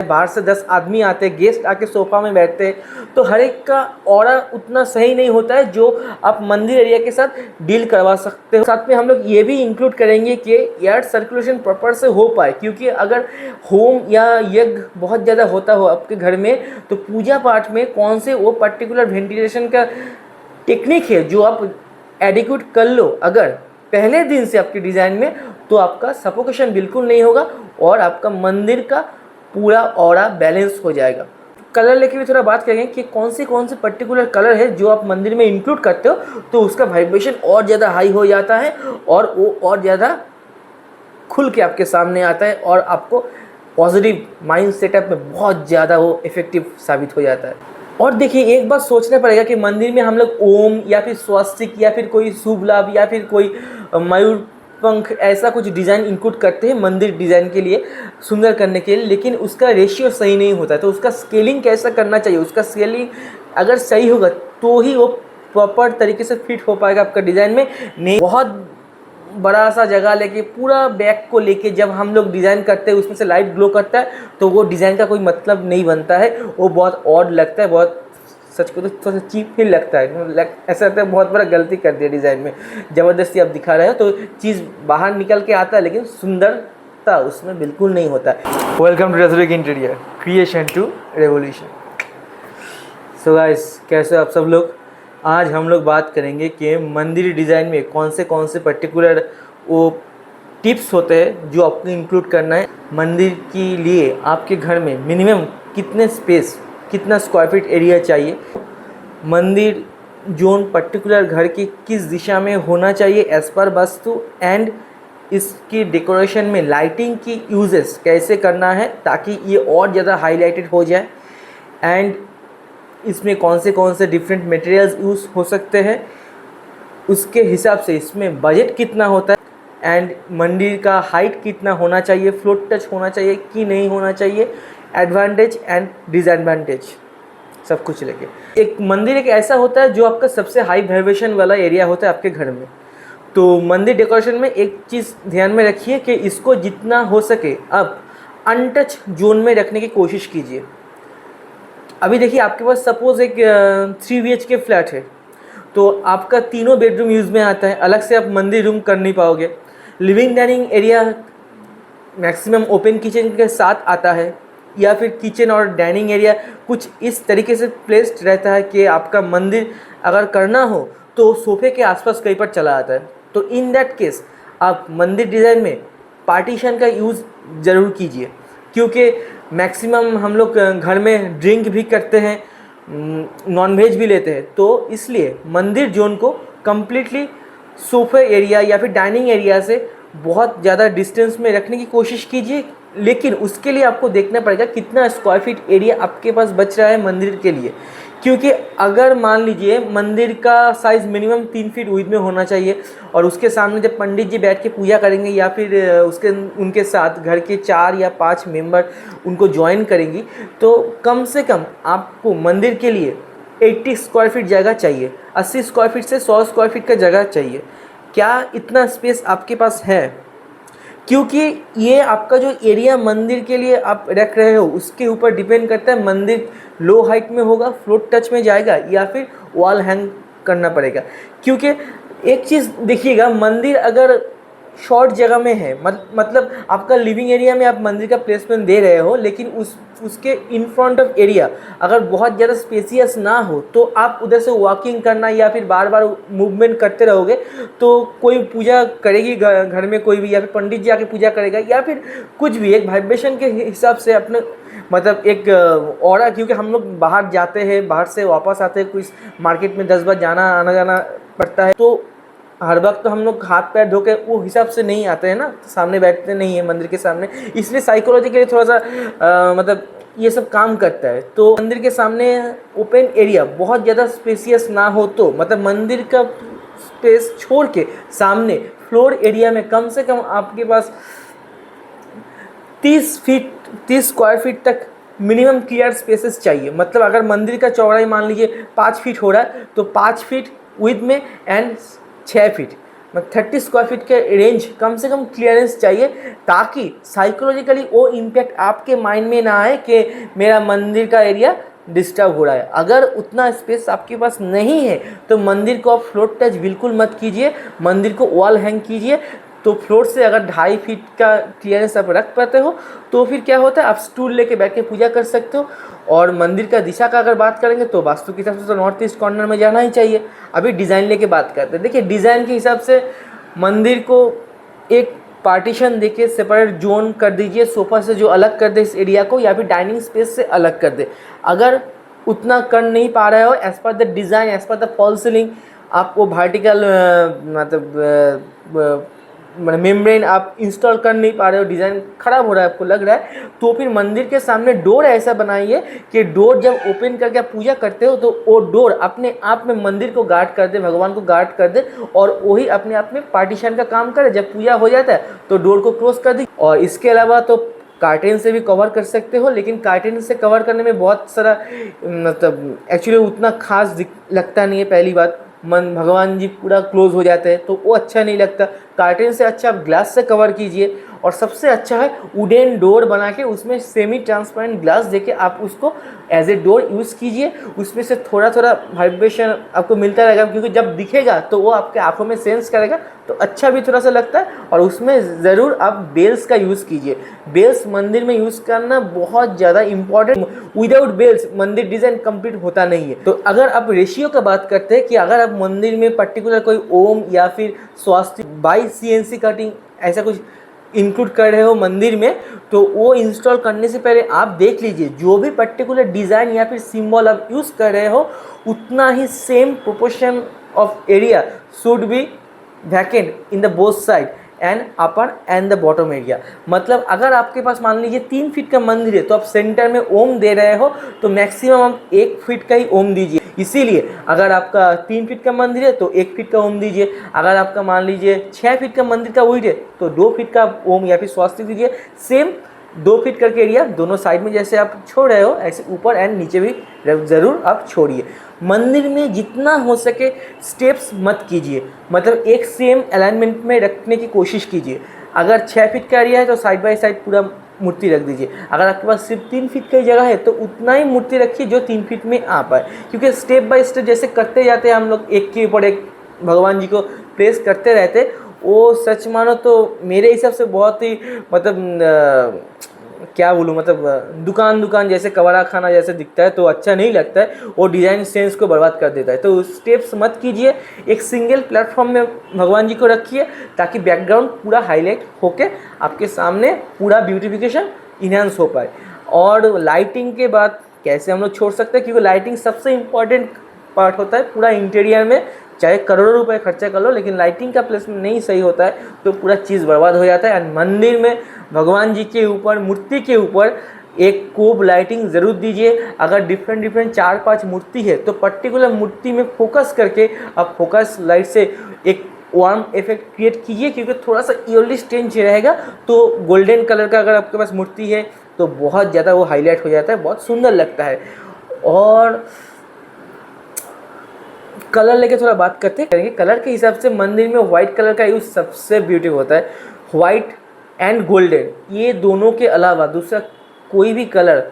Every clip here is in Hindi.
बाहर से 10 आदमी आते हैं, गेस्ट आके सोफा में बैठते हैं, तो हर एक का ऑरा उतना सही नहीं होता है जो आप मंदिर एरिया के साथ डील करवा सकते हो। साथ में हम लोग ये भी इंक्लूड करेंगे कि एयर सर्कुलेशन प्रॉपर से हो पाए, क्योंकि अगर होम या यज्ञ बहुत ज़्यादा होता हो आपके घर में, तो पूजा पाठ में कौन से वो पर्टिकुलर वेंटिलेशन का टेक्निक है जो आप एडिक्यूट कर लो अगर पहले दिन से आपके डिज़ाइन में, तो आपका सफोकेशन बिल्कुल नहीं होगा और आपका मंदिर का पूरा ऑरा बैलेंस हो जाएगा। कलर लेके भी थोड़ा बात करेंगे कि कौन से पर्टिकुलर कलर है जो आप मंदिर में इंक्लूड करते हो, तो उसका वाइब्रेशन और ज़्यादा हाई हो जाता है और वो और ज़्यादा खुल के आपके सामने आता है और आपको पॉजिटिव माइंड सेटअप में बहुत ज़्यादा वो इफ़ेक्टिव साबित हो जाता है। और देखिए, एक बात सोचना पड़ेगा कि मंदिर में हम लोग ओम या फिर स्वास्तिक या फिर कोई शुभ लाभ या फिर कोई मयूर पंख ऐसा कुछ डिज़ाइन इंक्लूड करते हैं मंदिर डिज़ाइन के लिए, सुंदर करने के लिए, लेकिन उसका रेशियो सही नहीं होता है। तो उसका स्केलिंग कैसा करना चाहिए, उसका स्केलिंग अगर सही होगा तो ही वो प्रॉपर तरीके से फिट हो पाएगा आपका डिज़ाइन में। नहीं बहुत बड़ा सा जगह लेके पूरा बैक को लेके जब हम लोग डिज़ाइन करते हैं उसमें से लाइट ग्लो करता है, तो वो डिज़ाइन का कोई मतलब नहीं बनता है, वो बहुत ऑड लगता है, बहुत सच को तो थोड़ा सा चीप ही लगता है। ऐसा लगता है बहुत बड़ा गलती कर दिया डिज़ाइन में, ज़बरदस्ती आप दिखा रहे हो तो चीज़ बाहर निकल के आता है लेकिन सुंदरता उसमें बिल्कुल नहीं होता है। Welcome to rejoric interior, creation to revolution. So guys, कैसे हो आप सब लोग। आज हम लोग बात करेंगे कि मंदिर डिज़ाइन में कौन से पर्टिकुलर वो टिप्स होते हैं जो आपको इंक्लूड करना है। मंदिर के लिए आपके घर में मिनिमम कितने स्पेस, कितना स्क्वायर फीट एरिया चाहिए, मंदिर जोन पर्टिकुलर घर की किस दिशा में होना चाहिए एज पर वास्तु, एंड इसकी डेकोरेशन में लाइटिंग की यूजेस कैसे करना है ताकि ये और ज़्यादा हाईलाइटेड हो जाए, एंड इसमें कौन से डिफरेंट मटेरियल्स यूज़ हो सकते हैं, उसके हिसाब से इसमें बजट कितना होता है, एंड मंदिर का हाइट कितना होना चाहिए, फ्लोट टच होना चाहिए कि नहीं होना चाहिए, एडवांटेज एंड डिसएडवांटेज सब कुछ लेके। एक मंदिर एक ऐसा होता है जो आपका सबसे हाई वाइब्रेशन वाला एरिया होता है आपके घर में। तो मंदिर डेकोरेशन में एक चीज़ ध्यान में रखिए कि इसको जितना हो सके आप अनटच जोन में रखने की कोशिश कीजिए। अभी देखिए, आपके पास सपोज़ एक 3 BHK फ्लैट है, तो आपका तीनों बेडरूम यूज़ में आता है, अलग से आप मंदिर रूम कर नहीं पाओगे। Living dining area maximum open kitchen के साथ आता है, या फिर किचन और डाइनिंग एरिया कुछ इस तरीके से प्लेस्ड रहता है कि आपका मंदिर अगर करना हो तो सोफे के आसपास कहीं पर चला आता है। तो इन दैट केस आप मंदिर डिज़ाइन में पार्टीशन का यूज़ ज़रूर कीजिए, क्योंकि मैक्सिमम हम लोग घर में ड्रिंक भी करते हैं, नॉन वेज भी लेते हैं, तो इसलिए मंदिर जोन को कम्प्लीटली सोफे एरिया या फिर डाइनिंग एरिया से बहुत ज़्यादा डिस्टेंस में रखने की कोशिश कीजिए। लेकिन उसके लिए आपको देखना पड़ेगा कितना स्क्वायर फीट एरिया आपके पास बच रहा है मंदिर के लिए, क्योंकि अगर मान लीजिए मंदिर का साइज़ मिनिमम 3 फीट विड्थ में होना चाहिए और उसके सामने जब पंडित जी बैठ के पूजा करेंगे या फिर उनके साथ घर के 4 या 5 मेंबर उनको ज्वाइन करेंगी, तो कम से कम आपको मंदिर के लिए 80 स्क्वायर फीट जगह चाहिए। 80 स्क्वायर फीट से 100 स्क्वायर फीट का जगह चाहिए। क्या इतना स्पेस आपके पास है? क्योंकि ये आपका जो एरिया मंदिर के लिए आप रख रहे हो उसके ऊपर डिपेंड करता है मंदिर लो हाइट में होगा, फ्लोट टच में जाएगा, या फिर वॉल हैंग करना पड़ेगा। क्योंकि एक चीज़ देखिएगा, मंदिर अगर शॉर्ट जगह में है, मतलब आपका लिविंग एरिया में आप मंदिर का प्लेसमेंट दे रहे हो, लेकिन उसके इन फ्रंट ऑफ एरिया अगर बहुत ज़्यादा स्पेसियस ना हो तो आप उधर से वॉकिंग करना या फिर बार बार मूवमेंट करते रहोगे, तो कोई पूजा करेगी घर में कोई भी, या फिर पंडित जी आके पूजा करेगा, या फिर कुछ भी एक वाइब्रेशन के हिसाब से अपने मतलब एक ऑरा, क्योंकि हम लोग बाहर जाते हैं, बाहर से वापस आते हैं, कुछ मार्केट में 10 बार आना जाना पड़ता है, तो हर वक्त तो हम लोग हाथ पैर धो के वो हिसाब से नहीं आते हैं ना, सामने बैठते नहीं है मंदिर के सामने, इसलिए साइकोलॉजी के लिए थोड़ा सा मतलब ये सब काम करता है। तो मंदिर के सामने ओपन एरिया बहुत ज़्यादा स्पेसियस ना हो, तो मतलब मंदिर का स्पेस छोड़ के सामने फ्लोर एरिया में कम से कम आपके पास 30 स्क्वायर फीट तक मिनिमम क्लियर स्पेसेस चाहिए। मतलब अगर मंदिर का चौड़ाई मान लीजिए 5 फीट हो रहा है, तो 5 फीट विड्थ में एंड 6 फीट 30 स्क्वायर फीट के रेंज कम से कम क्लियरेंस चाहिए, ताकि साइकोलॉजिकली वो इम्पैक्ट आपके माइंड में ना आए कि मेरा मंदिर का एरिया डिस्टर्ब हो रहा है। अगर उतना स्पेस आपके पास नहीं है तो मंदिर को आप फ्लोर टच बिल्कुल मत कीजिए, मंदिर को वॉल हैंग कीजिए। तो फ्लोर से अगर 2.5 फीट का क्लियरेंस आप रख पाते हो तो फिर क्या होता है, आप स्टूल लेके बैठ के पूजा कर सकते हो। और मंदिर का दिशा का अगर बात करेंगे तो वास्तु के हिसाब से तो नॉर्थ ईस्ट कॉर्नर में जाना ही चाहिए। अभी डिज़ाइन लेके बात करते हैं। देखिए डिज़ाइन के हिसाब से मंदिर को एक पार्टीशन देके सेपरेट जोन कर दीजिए, सोफ़ा से जो अलग कर दे इस एरिया को, या फिर डाइनिंग स्पेस से अलग कर दे। अगर उतना कर नहीं पा रहे हो, as per the design, as per the fall ceiling, आप वो वर्टिकल मतलब मेम्ब्रेन आप इंस्टॉल कर नहीं पा रहे हो, डिज़ाइन ख़राब हो रहा है आपको लग रहा है, तो फिर मंदिर के सामने डोर ऐसा बनाइए कि डोर जब ओपन करके आप पूजा करते हो तो वो डोर अपने आप में मंदिर को गार्ड कर दे, भगवान को गार्ड कर दे, और वही अपने आप में पार्टीशन का काम करे। जब पूजा हो जाता है तो डोर को क्लोज कर दी। और इसके अलावा तो कार्टेन से भी कवर कर सकते हो, लेकिन कार्टेन से कवर करने में बहुत सारा मतलब एक्चुअली उतना खास लगता नहीं है। पहली बात, भगवान जी पूरा क्लोज हो जाते हैं तो वो अच्छा नहीं लगता। कार्टेन से अच्छा आप ग्लास से कवर कीजिए, और सबसे अच्छा है वुडन डोर बना के उसमें सेमी ट्रांसपेरेंट ग्लास देके आप उसको एज ए डोर यूज़ कीजिए। उसमें से थोड़ा थोड़ा वाइब्रेशन आपको मिलता रहेगा, क्योंकि जब दिखेगा तो वो आपके आंखों में सेंस करेगा तो अच्छा भी थोड़ा सा लगता है। और उसमें ज़रूर आप बेल्स का यूज़ कीजिए। बेल्स मंदिर में यूज़ करना बहुत ज़्यादा इंपॉर्टेंट। विदाउट बेल्स मंदिर डिज़ाइन कंप्लीट होता नहीं है। तो अगर आप रेशियो का बात करते हैं कि अगर आप मंदिर में पर्टिकुलर कोई ओम या फिर स्वास्तिक बाई CNC कटिंग ऐसा कुछ इंक्लूड कर रहे हो मंदिर में, तो वो इंस्टॉल करने से पहले आप देख लीजिए जो भी पर्टिकुलर डिज़ाइन या फिर सिंबल आप यूज़ कर रहे हो उतना ही same proportion of area should be vacant in the both side and upper and the bottom area. मतलब अगर आपके पास मान लीजिए 3 फीट का मंदिर है तो आप सेंटर में ओम दे रहे हो तो मैक्सिमम आप 1 फीट का ही ओम दीजिए। इसीलिए अगर आपका 3 फीट का मंदिर है तो 1 फीट का ओम दीजिए। अगर आपका मान लीजिए 6 फीट का मंदिर का वेट है तो 2 फीट का ओम या फिर स्वास्तिक दीजिए। सेम 2 फीट करके एरिया दोनों साइड में जैसे आप छोड़ रहे हो ऐसे ऊपर एंड नीचे भी ज़रूर आप छोड़िए। मंदिर में जितना हो सके स्टेप्स मत कीजिए, मतलब एक सेम अलाइनमेंट में रखने की कोशिश कीजिए। अगर 6 फीट का एरिया है तो साइड बाय साइड पूरा मूर्ति रख दीजिए। अगर आपके पास सिर्फ 3 फीट की जगह है तो उतना ही मूर्ति रखिए जो 3 फीट में आ पाए, क्योंकि स्टेप बाय स्टेप जैसे करते जाते हैं हम लोग, एक के ऊपर एक भगवान जी को प्लेस करते रहते, वो सच मानो तो मेरे हिसाब से बहुत ही मतलब क्या बोलूँ, मतलब दुकान जैसे कवरा खाना जैसे दिखता है तो अच्छा नहीं लगता है, वो डिज़ाइन सेंस को बर्बाद कर देता है। तो स्टेप्स मत कीजिए, एक सिंगल प्लेटफॉर्म में भगवान जी को रखिए ताकि बैकग्राउंड पूरा हाईलाइट होके आपके सामने पूरा ब्यूटिफिकेशन इन्हांस हो पाए। और लाइटिंग के बाद कैसे हम लोग छोड़ सकते हैं, क्योंकि लाइटिंग सबसे इम्पॉर्टेंट पार्ट होता है पूरा इंटीरियर में। चाहे करोड़ों रुपए खर्चा कर लो लेकिन लाइटिंग का प्लेसमेंट नहीं सही होता है तो पूरा चीज़ बर्बाद हो जाता है। एंड मंदिर में भगवान जी के ऊपर, मूर्ति के ऊपर एक कोब लाइटिंग ज़रूर दीजिए। अगर डिफरेंट 4-5 मूर्ति है तो पर्टिकुलर मूर्ति में फोकस करके आप फोकस लाइट से एक वार्म इफेक्ट क्रिएट कीजिए, क्योंकि थोड़ा सा ईयरली टेंच रहेगा तो गोल्डन कलर का अगर आपके पास मूर्ति है तो बहुत ज़्यादा वो हाईलाइट हो जाता है, बहुत सुंदर लगता है। और कलर लेके थोड़ा बात करते हैं। कलर के हिसाब से मंदिर में वाइट कलर का यूज़ सबसे ब्यूटीफुल होता है। वाइट एंड गोल्डन, ये दोनों के अलावा दूसरा कोई भी कलर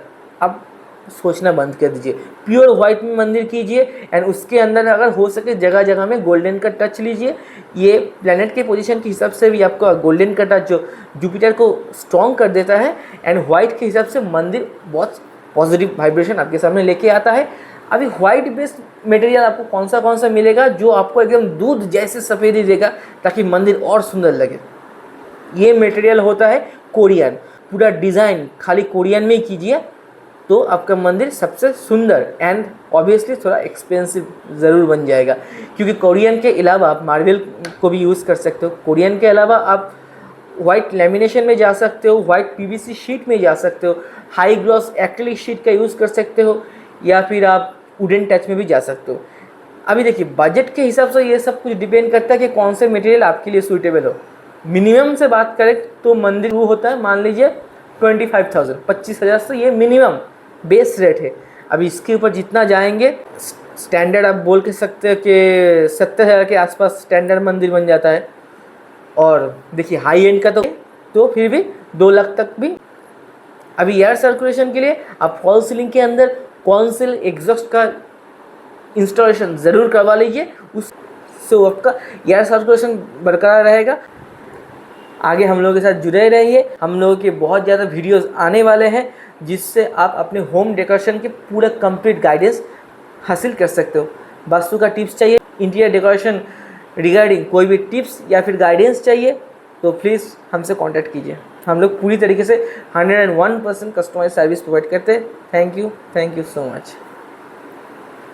आप सोचना बंद कर दीजिए। प्योर वाइट में मंदिर कीजिए एंड उसके अंदर अगर हो सके जगह जगह में गोल्डन का टच लीजिए। ये प्लैनेट के पोजीशन के हिसाब से भी आपका गोल्डन का टच जो जुपिटर को स्ट्रॉन्ग कर देता है। एंड वाइट के हिसाब से मंदिर बहुत पॉजिटिव वाइब्रेशन आपके सामने लेके आता है। अभी वाइट बेस्ड मटेरियल आपको कौन सा मिलेगा जो आपको एकदम दूध जैसे सफ़ेदी देगा ताकि मंदिर और सुंदर लगे। ये मटेरियल होता है कोरियन। पूरा डिज़ाइन खाली कोरियन में ही कीजिए तो आपका मंदिर सबसे सुंदर एंड ऑब्वियसली थोड़ा एक्सपेंसिव ज़रूर बन जाएगा, क्योंकि कोरियन के अलावा आप मार्बल को भी यूज़ कर सकते हो। कोरियन के अलावा आप वाइट लेमिनेशन में जा सकते हो, वाइट PVC शीट में जा सकते हो, हाई ग्लॉस एक्रिलिक शीट का यूज़ कर सकते हो, या फिर आप वुडन टच में भी जा सकते हो। अभी देखिए बजट के हिसाब से ये सब कुछ डिपेंड करता है कि कौन से मटेरियल आपके लिए सूटेबल हो। मिनिमम से बात करें तो मंदिर वो होता है, मान लीजिए 25,000 25,000 से ये मिनिमम बेस रेट है। अभी इसके ऊपर जितना जाएंगे स्टैंडर्ड आप बोल के सकते हो कि 70,000 के आसपास स्टैंडर्ड मंदिर बन जाता है। और देखिए हाई एंड का तो फिर भी 2 लाख तक भी। अभी एयर सर्कुलेशन के लिए आप फॉल सीलिंग के अंदर कॉन्सिल एग्जॉस्ट का इंस्टॉलेशन ज़रूर करवा लीजिए, उससे आपका एयर सर्कुलेशन बरकरार रहेगा। आगे हम लोगों के साथ जुड़े रहिए, हम लोगों के बहुत ज़्यादा वीडियोस आने वाले हैं जिससे आप अपने होम डेकोरेशन के पूरा कंप्लीट गाइडेंस हासिल कर सकते हो। वास्तु का टिप्स चाहिए, इंटीरियर डेकोरेशन रिगार्डिंग कोई भी टिप्स या फिर गाइडेंस चाहिए तो प्लीज़ हमसे कांटेक्ट कीजिए। हम लोग पूरी तरीके से 101% कस्टमाइज सर्विस प्रोवाइड करते हैं। Thank you so much.